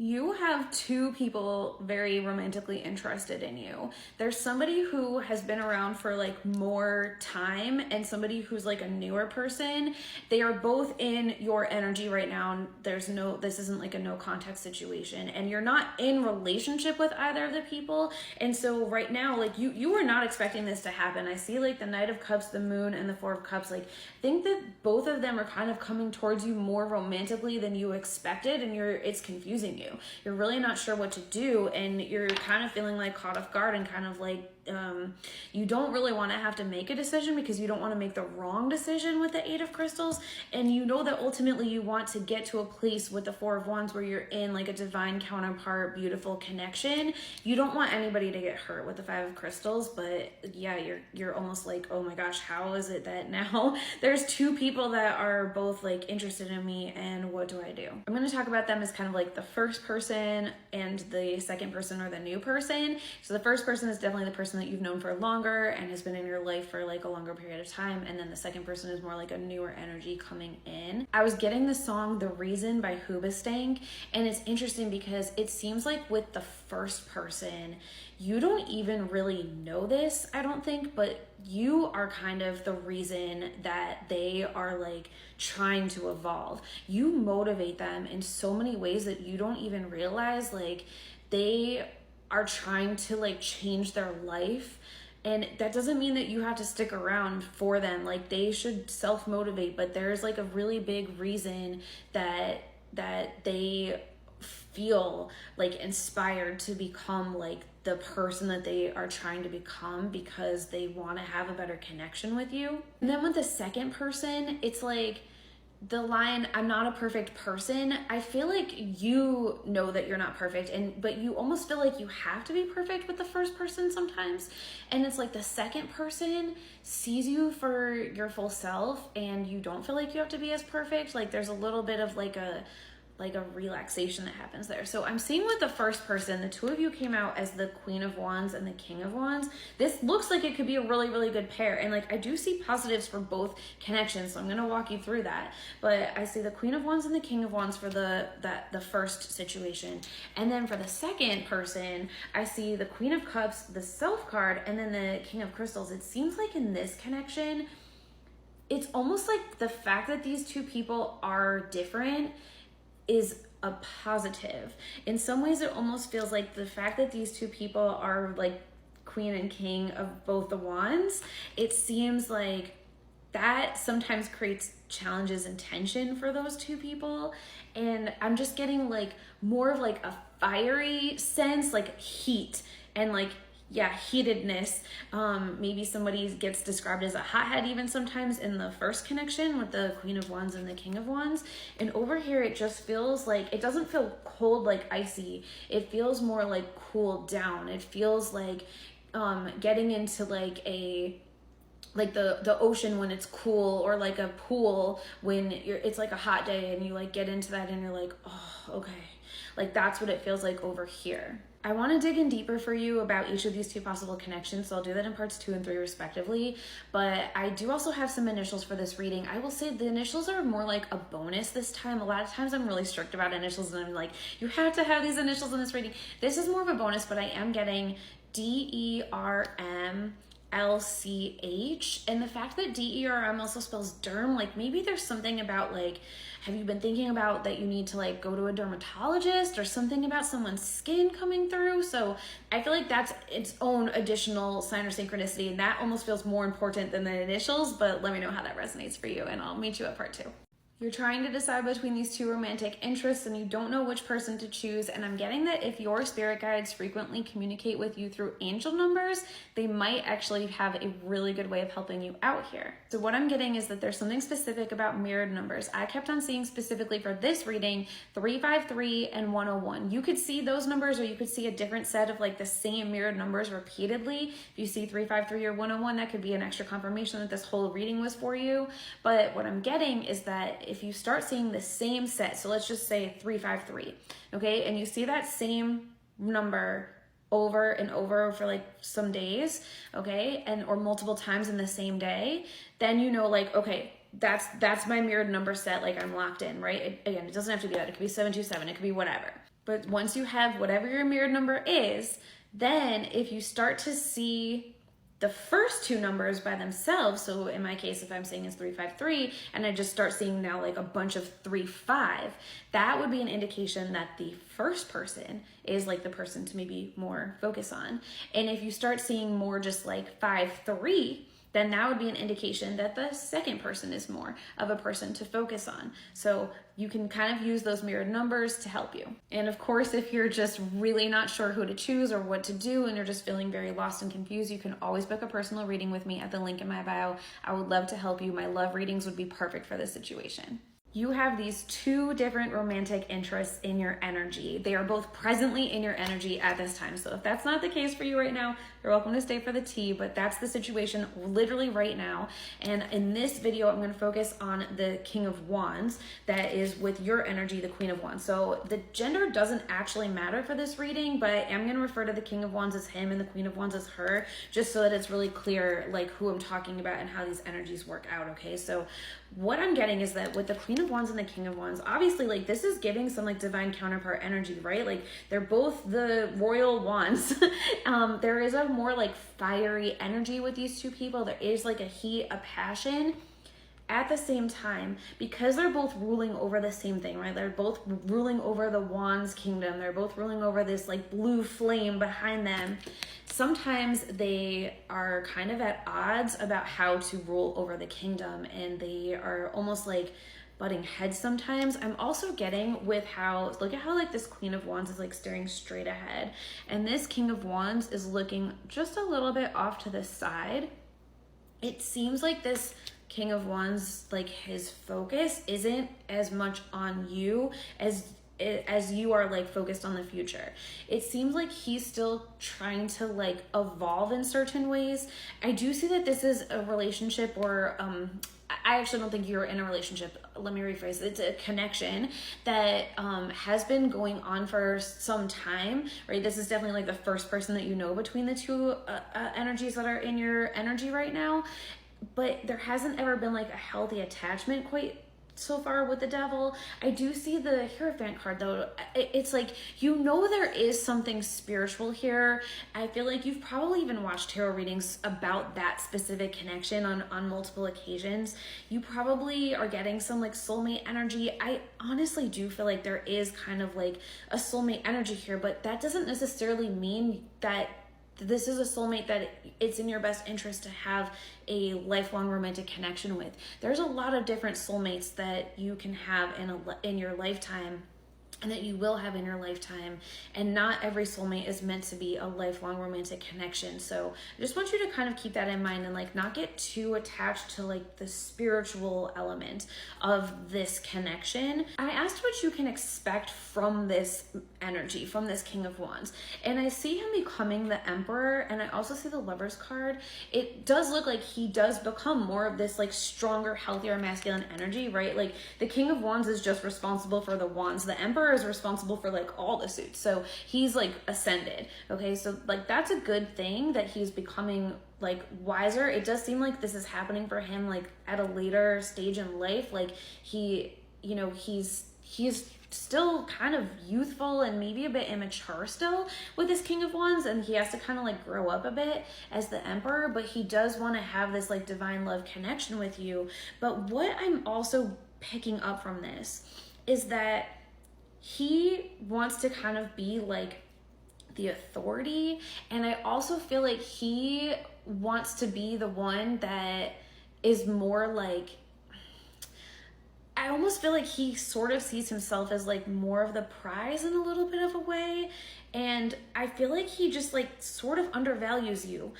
You have two people very romantically interested in you. There's somebody who has been around for like more time and somebody who's like a newer person. They are both in your energy right now. This isn't like a no context situation, and you're not in relationship with either of the people. And so right now, like you were not expecting this to happen. I see like the Knight of Cups, the Moon, and the Four of Cups. Like I think that both of them are kind of coming towards you more romantically than you expected, and it's confusing you. You're really not sure what to do, and you're kind of feeling like caught off guard and kind of like you don't really want to have to make a decision because you don't want to make the wrong decision with the Eight of Crystals. And you know that ultimately you want to get to a place with the Four of Wands where you're in like a divine counterpart, beautiful connection. You don't want anybody to get hurt with the Five of Crystals, but yeah, you're almost like, oh my gosh, how is it that now there's two people that are both like interested in me, and what do I do? I'm going to talk about them as kind of like the first person and the second person, or the new person. So the first person is definitely the person that you've known for longer and has been in your life for like a longer period of time, and then the second person is more like a newer energy coming in. I was getting the song The Reason by Hoobastank, and it's interesting because it seems like with the first person, you don't even really know this, I don't think, but you are kind of the reason that they are like trying to evolve. You motivate them in so many ways that you don't even realize. Like they are trying to like change their life, and that doesn't mean that you have to stick around for them. Like they should self-motivate, but there's like a really big reason that they feel like inspired to become like the person that they are trying to become, because they want to have a better connection with you. And then with the second person, it's like the line, I'm not a perfect person. I feel like you know that you're not perfect, but you almost feel like you have to be perfect with the first person sometimes. And it's like the second person sees you for your full self, and you don't feel like you have to be as perfect. Like there's a little bit of like a relaxation that happens there. So I'm seeing with the first person, the two of you came out as the Queen of Wands and the King of Wands. This looks like it could be a really, really good pair. And like, I do see positives for both connections. So I'm going to walk you through that. But I see the Queen of Wands and the King of Wands for the first situation. And then for the second person, I see the Queen of Cups, the Self card, and then the King of Crystals. It seems like in this connection, it's almost like the fact that these two people are different is a positive. In some ways, it almost feels like the fact that these two people are like Queen and King of both the Wands, it seems like that sometimes creates challenges and tension for those two people. And I'm just getting like more of like a fiery sense, like heat and like, yeah, heatedness. Maybe somebody gets described as a hothead even sometimes in the first connection with the Queen of Wands and the King of Wands. And over here, it just feels like, it doesn't feel cold like icy. It feels more like cooled down. It feels like getting into like the ocean when it's cool, or like a pool when it's like a hot day and you like get into that and you're like, oh, okay. Like that's what it feels like over here. I want to dig in deeper for you about each of these two possible connections, so I'll do that in parts 2 and 3 respectively, but I do also have some initials for this reading. I will say the initials are more like a bonus this time. A lot of times I'm really strict about initials and I'm like, you have to have these initials in this reading. This is more of a bonus, but I am getting DERM LCH, and the fact that DERM also spells derm, like maybe there's something about like, have you been thinking about that you need to like go to a dermatologist, or something about someone's skin coming through? So I feel like that's its own additional sign or synchronicity, and that almost feels more important than the initials, but let me know how that resonates for you and I'll meet you at part 2. You're trying to decide between these two romantic interests and you don't know which person to choose, and I'm getting that if your spirit guides frequently communicate with you through angel numbers, they might actually have a really good way of helping you out here. So what I'm getting is that there's something specific about mirrored numbers. I kept on seeing specifically for this reading 353 and 101. You could see those numbers, or you could see a different set of like the same mirrored numbers repeatedly. If you see 353 or 101, that could be an extra confirmation that this whole reading was for you. But what I'm getting is that if you start seeing the same set, so let's just say 353, okay, and you see that same number over and over for like some days, okay, and or multiple times in the same day, then you know like, okay, that's my mirrored number set, like I'm locked in, right? Again, it doesn't have to be that. It could be 727, it could be whatever. But once you have whatever your mirrored number is, then if you start to see the first two numbers by themselves, so in my case, if I'm saying it's 353, and I just start seeing now like a bunch of 3-5, that would be an indication that the first person is like the person to maybe more focus on. And if you start seeing more just like 5-3, then that would be an indication that the second person is more of a person to focus on. So you can kind of use those mirrored numbers to help you. And of course, if you're just really not sure who to choose or what to do and you're just feeling very lost and confused, you can always book a personal reading with me at the link in my bio. I would love to help you. My love readings would be perfect for this situation. You have these two different romantic interests in your energy. They are both presently in your energy at this time. So if that's not the case for you right now, you're welcome to stay for the tea, but that's the situation literally right now. And in this video, I'm gonna focus on the King of Wands that is with your energy, the Queen of Wands. So the gender doesn't actually matter for this reading, but I'm gonna refer to the King of Wands as him and the Queen of Wands as her, just so that it's really clear like who I'm talking about and how these energies work out, okay? So what I'm getting is that with the Queen of Wands and the King of Wands, obviously like this is giving some like divine counterpart energy, right? Like they're both the royal wands. There is a more like fiery energy with these two people. There is like a heat, a passion. At the same time, because they're both ruling over the same thing, right? They're both ruling over the Wands kingdom. They're both ruling over this like blue flame behind them. Sometimes they are kind of at odds about how to rule over the kingdom, and they are almost like butting heads sometimes. I'm also getting with how, look at how like this Queen of Wands is like staring straight ahead, and this King of Wands is looking just a little bit off to the side. It seems like this King of Wands, like his focus isn't as much on you as you are like focused on the future. It seems like he's still trying to like evolve in certain ways. I do see that this is a relationship or I actually don't think you're in a relationship. Let me rephrase. It's a connection that has been going on for some time, right? This is definitely like the first person that you know between the two energies that are in your energy right now. But there hasn't ever been like a healthy attachment quite so far with the Devil. I do see the Hierophant card though. It's like, you know, there is something spiritual here. I feel like you've probably even watched tarot readings about that specific connection on multiple occasions. You probably are getting some like soulmate energy. I honestly do feel like there is kind of like a soulmate energy here, but that doesn't necessarily mean that this is a soulmate that it's in your best interest to have a lifelong romantic connection with. There's a lot of different soulmates that you can have in your lifetime, and that you will have in your lifetime, and not every soulmate is meant to be a lifelong romantic connection. So I just want you to kind of keep that in mind and like not get too attached to like the spiritual element of this connection. I asked what you can expect from this energy, from this King of Wands, and I see him becoming the Emperor, and I also see the Lover's card. It does look like he does become more of this like stronger, healthier, masculine energy, right? Like the King of Wands is just responsible for the wands. The Emperor is responsible for like all the suits, so he's like ascended. Okay, so like that's a good thing that he's becoming like wiser. It does seem like this is happening for him like at a later stage in life. Like he, you know, he's still kind of youthful and maybe a bit immature still with this King of Wands, and he has to kind of like grow up a bit as the Emperor, but he does want to have this like divine love connection with you. But what I'm also picking up from this is that he wants to kind of be like the authority, and I also feel like he wants to be the one that is more like, I almost feel like he sort of sees himself as like more of the prize in a little bit of a way, and I feel like he just like sort of undervalues you.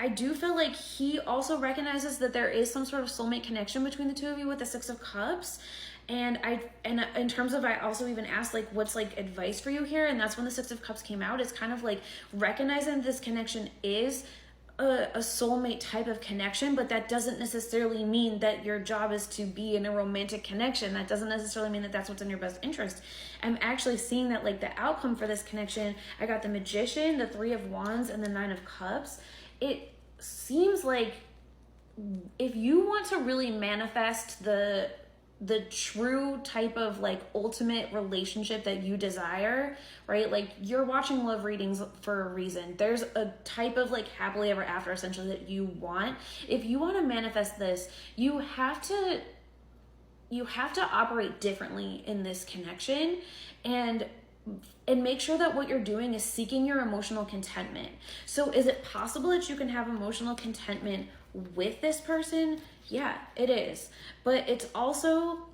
I do feel like he also recognizes that there is some sort of soulmate connection between the two of you with the Six of Cups. And in terms of, I also even asked like, what's like advice for you here? And that's when the Six of Cups came out. It's kind of like recognizing this connection is a soulmate type of connection, but that doesn't necessarily mean that your job is to be in a romantic connection. That doesn't necessarily mean that that's what's in your best interest. I'm actually seeing that like the outcome for this connection, I got the Magician, the Three of Wands, and the Nine of Cups. It seems like if you want to really manifest the the true type of like ultimate relationship that you desire, right? Like you're watching love readings for a reason. There's a type of like happily ever after essentially that you want. If you want to manifest this, you have to operate differently in this connection and make sure that what you're doing is seeking your emotional contentment. So is it possible that you can have emotional contentment with this person? Yeah, it is. But it's also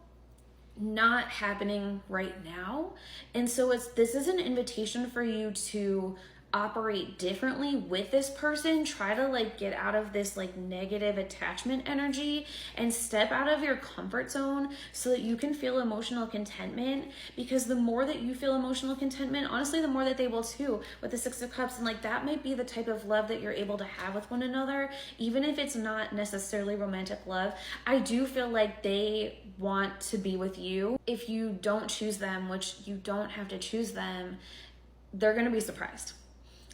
not happening right now. And so this is an invitation for you to operate differently with this person. Try to like get out of this like negative attachment energy and step out of your comfort zone so that you can feel emotional contentment, because the more that you feel emotional contentment, honestly, the more that they will too, with the Six of Cups. And like that might be the type of love that you're able to have with one another, even if it's not necessarily romantic love. I do feel like they want to be with you. If you don't choose them, which you don't have to choose them, they're going to be surprised.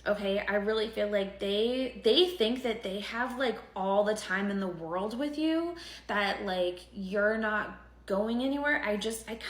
Okay, I really feel like they think that they have like all the time in the world with you, that like you're not going anywhere. I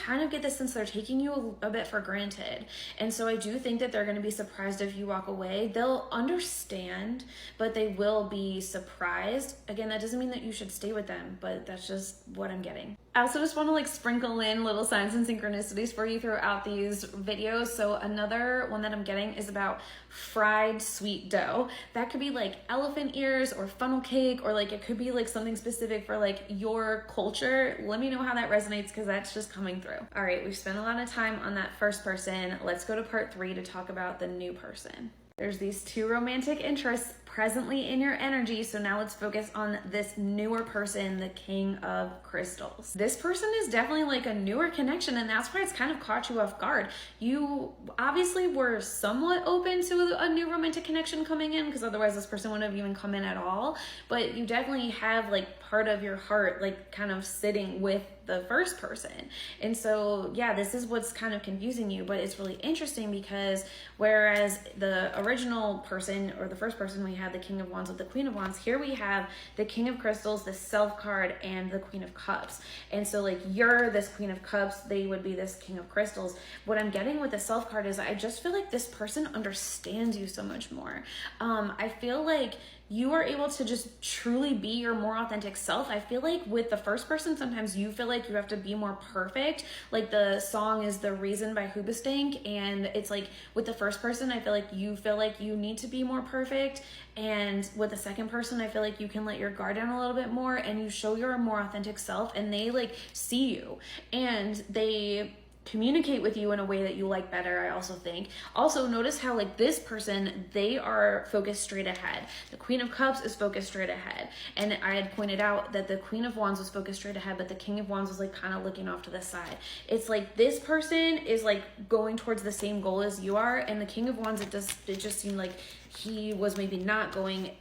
kind of get the sense they're taking you a bit for granted. And so I do think that they're going to be surprised if you walk away. They'll understand, but they will be surprised. Again, that doesn't mean that you should stay with them, but that's just what I'm getting. I also just want to like sprinkle in little signs and synchronicities for you throughout these videos. So another one that I'm getting is about fried sweet dough. That could be like elephant ears or funnel cake, or like it could be like something specific for like your culture. Let me know how that resonates, because that's just coming through. All right, we've spent a lot of time on that first person. Let's go to part 3 to talk about the new person. There's these 2 romantic interests presently in your energy. So now let's focus on this newer person, the King of Crystals. This person is definitely like a newer connection, and that's why it's kind of caught you off guard. You obviously were somewhat open to a new romantic connection coming in, because otherwise this person wouldn't have even come in at all. But you definitely have like part of your heart like kind of sitting with the first person. And so yeah, this is what's kind of confusing you, but it's really interesting because whereas the original person, or the first person, we had the King of Wands with the Queen of Wands, here we have the King of Crystals, the Self card, and the Queen of Cups. And so like you're this Queen of Cups, they would be this King of Crystals. What I'm getting with the Self card is I just feel like this person understands you so much more. I feel like you are able to just truly be your more authentic self. I feel like with the first person, sometimes you feel like you have to be more perfect. Like the song is The Reason by Hoobastank, and it's like with the first person, I feel like you need to be more perfect. And with the second person, I feel like you can let your guard down a little bit more and you show your more authentic self, and they like see you and they communicate with you in a way that you like better. I also think. Also notice how like this person, they are focused straight ahead. The Queen of Cups is focused straight ahead. And I had pointed out that the Queen of Wands was focused straight ahead, but the King of Wands was like kind of looking off to the side. It's like this person is like going towards the same goal as you are, and the King of Wands, it just seemed like he was maybe not going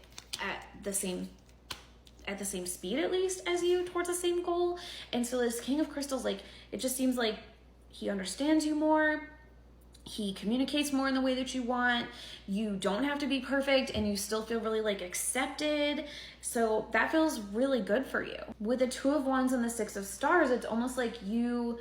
at the same speed, at least, as you towards the same goal. And so this King of Crystals, like it just seems like he understands you more. He communicates more in the way that you want. You don't have to be perfect, and you still feel really like accepted. So that feels really good for you. With the Two of Wands and the Six of Stars, it's almost like you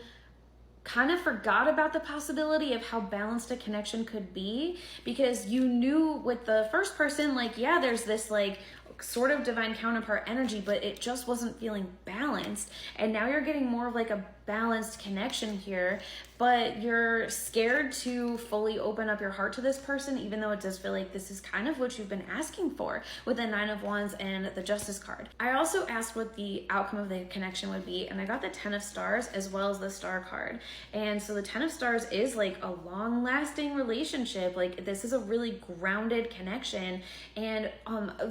kind of forgot about the possibility of how balanced a connection could be, because you knew with the first person, like, yeah, there's this like sort of divine counterpart energy, but it just wasn't feeling balanced. And now you're getting more of like a balanced connection here, but you're scared to fully open up your heart to this person, even though it does feel like this is kind of what you've been asking for with the Nine of Wands and the Justice card. I also asked what the outcome of the connection would be, and I got the Ten of Stars as well as the Star card. And so the Ten of Stars is like a long-lasting relationship. Like this is a really grounded connection. And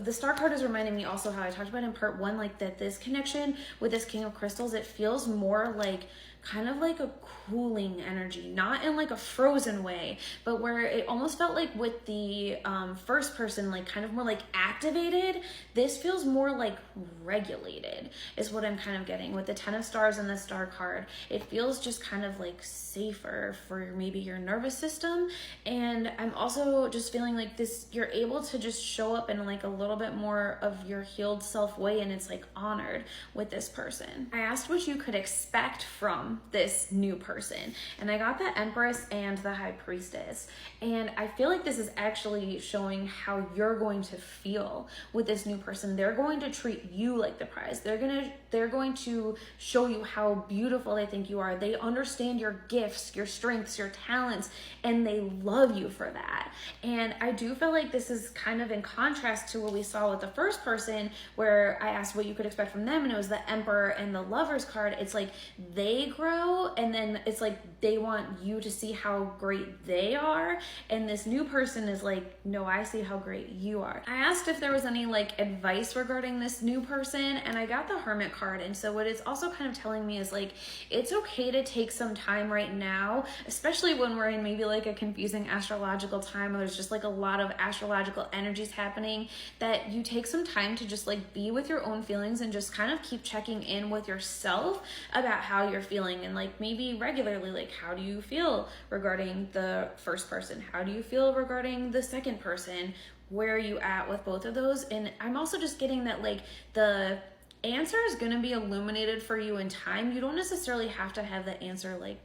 the Star card is reminding me also how I talked about in part 1, like that this connection with this King of Crystals, it feels more like kind of like a cooling energy, not in like a frozen way, but where it almost felt like with the first person, like kind of more like activated. This feels more like regulated is what I'm kind of getting with the 10 of stars and the star card. It feels just kind of like safer for maybe your nervous system. And I'm also just feeling like this, you're able to just show up in like a little bit more of your healed self way, and it's like honored with this person. I asked what you could expect from this new person, and I got the Empress and the High Priestess. And I feel like this is actually showing how you're going to feel with this new person. They're going to treat you like the prize. They're going to show you how beautiful they think you are. They understand your gifts, your strengths, your talents, and they love you for that. And I do feel like this is kind of in contrast to what we saw with the first person, where I asked what you could expect from them, and it was the Emperor and the Lovers card. It's like they grow, and then it's like they want you to see how great they are, and this new person is like, no, I see how great you are. I asked if there was any like advice regarding this new person, and I got the Hermit card. And so what it's also kind of telling me is like, it's okay to take some time right now, especially when we're in maybe like a confusing astrological time, where there's just like a lot of astrological energies happening, that you take some time to just like be with your own feelings and just kind of keep checking in with yourself about how you're feeling. And like maybe regularly, like, how do you feel regarding the first person? How do you feel regarding the second person? Where are you at with both of those? And I'm also just getting that like the answer is going to be illuminated for you in time. You don't necessarily have to have the answer like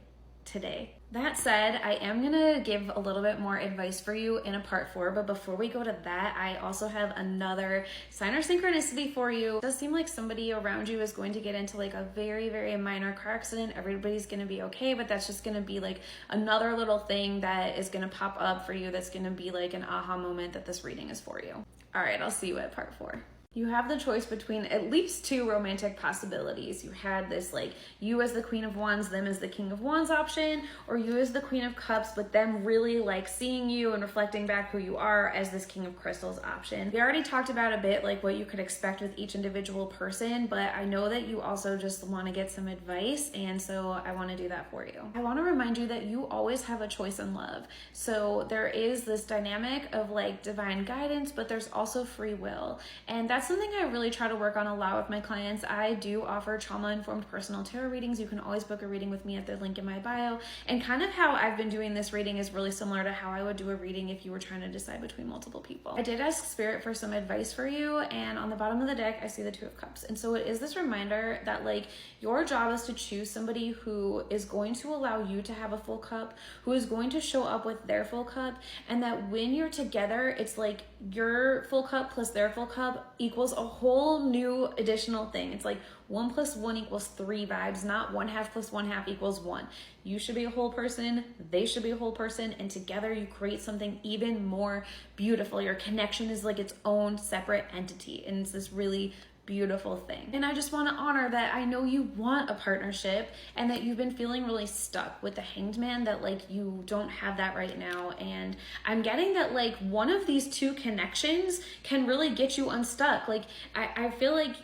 today. That said, I am gonna give a little bit more advice for you in a part 4, but before we go to that, I also have another sign or synchronicity for you. It does seem like somebody around you is going to get into like a very, very minor car accident. Everybody's gonna be okay, but that's just gonna be like another little thing that is gonna pop up for you that's gonna be like an aha moment that this reading is for you. All right, I'll see you at part 4. You have the choice between at least 2 romantic possibilities. You had this like you as the Queen of Wands, them as the King of Wands option, or you as the Queen of Cups, but them really like seeing you and reflecting back who you are as this King of Crystals option. We already talked about a bit like what you could expect with each individual person, but I know that you also just want to get some advice, and so I want to do that for you. I want to remind you that you always have a choice in love. So there is this dynamic of like divine guidance, but there's also free will, and that's something I really try to work on a lot with my clients. I do offer trauma-informed personal tarot readings. You can always book a reading with me at the link in my bio. And kind of how I've been doing this reading is really similar to how I would do a reading if you were trying to decide between multiple people. I did ask Spirit for some advice for you, and on the bottom of the deck, I see the 2 of Cups. And so it is this reminder that like your job is to choose somebody who is going to allow you to have a full cup, who is going to show up with their full cup, and that when you're together, it's like your full cup plus their full cup equals a whole new additional thing. It's like 1 + 1 = 3 vibes, not 1/2 + 1/2 = 1. You should be a whole person, they should be a whole person, and together you create something even more beautiful. Your connection is like its own separate entity, and it's this really beautiful thing. And I just want to honor that I know you want a partnership and that you've been feeling really stuck with the Hanged Man, that like you don't have that right now. And I'm getting that like one of these 2 connections can really get you unstuck. Like I feel like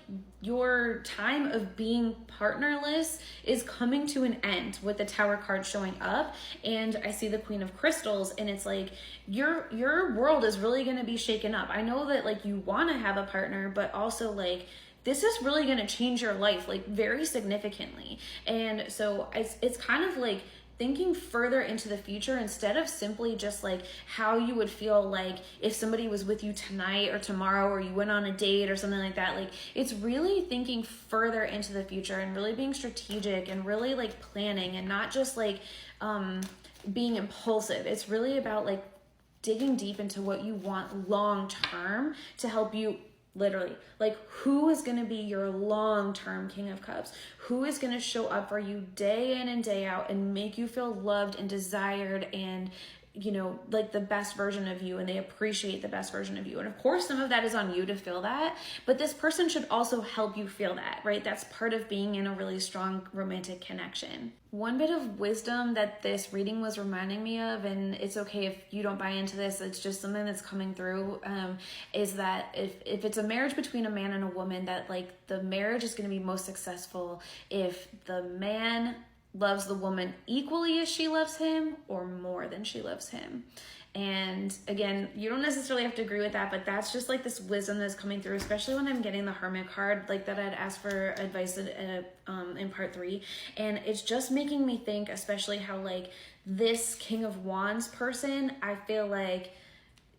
your time of being partnerless is coming to an end with the Tower card showing up, and I see the Queen of Crystals, and it's like your world is really going to be shaken up. I know that like you want to have a partner, but also like this is really going to change your life like very significantly. And so it's kind of like thinking further into the future instead of simply just like how you would feel like if somebody was with you tonight or tomorrow, or you went on a date or something like that. Like it's really thinking further into the future and really being strategic and really like planning, and not just like being impulsive. It's really about like digging deep into what you want long term to help you. Literally, like who is going to be your long-term King of Cups? Who is going to show up for you day in and day out and make you feel loved and desired and, you know, like the best version of you, and they appreciate the best version of you. And of course, some of that is on you to feel that, but this person should also help you feel that, right? That's part of being in a really strong romantic connection. One bit of wisdom that this reading was reminding me of, and it's okay if you don't buy into this, it's just something that's coming through, is that if it's a marriage between a man and a woman, that like the marriage is going to be most successful if the man loves the woman equally as she loves him or more than she loves him. And again, you don't necessarily have to agree with that, but that's just like this wisdom that's coming through, especially when I'm getting the Hermit card, like that I'd asked for advice in part 3. And it's just making me think, especially how like this King of Wands person, I feel like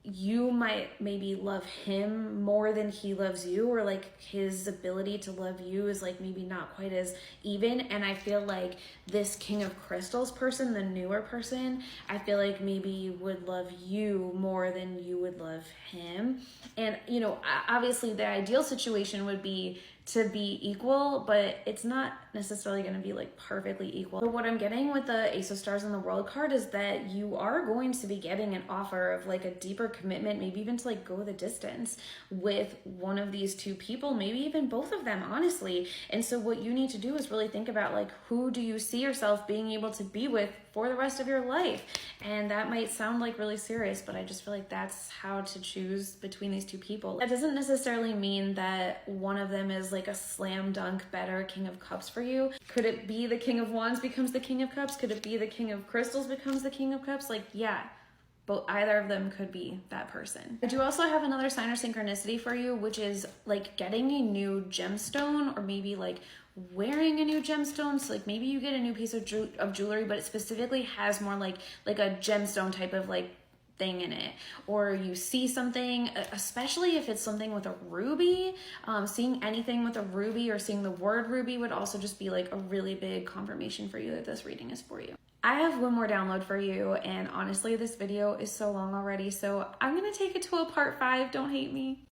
you might maybe love him more than he loves you, or like his ability to love you is like maybe not quite as even. And I feel like this King of Crystals person, the newer person, I feel like maybe would love you more than you would love him. And you know, obviously the ideal situation would be to be equal, but it's not necessarily going to be like perfectly equal. But what I'm getting with the Ace of Stars and the World card is that you are going to be getting an offer of like a deeper commitment, maybe even to like go the distance with one of these two people, maybe even both of them, honestly. And so what you need to do is really think about like, who do you see yourself being able to be with for the rest of your life? And that might sound like really serious, but I just feel like that's how to choose between these two people. That doesn't necessarily mean that one of them is like a slam dunk better King of Cups for you. Could it be the King of Wands becomes the King of Cups? Could it be the King of Crystals becomes the King of Cups? Like, yeah, but either of them could be that person. I do also have another sign or synchronicity for you, which is like getting a new gemstone, or maybe like wearing a new gemstone. So like maybe you get a new piece of jewelry, but it specifically has more like a gemstone type of like thing in it, or you see something, especially if it's something with a ruby. Seeing anything with a ruby or seeing the word ruby would also just be like a really big confirmation for you that this reading is for you. I have one more download for you, and honestly this video is so long already, so I'm gonna take it to a part 5. Don't hate me.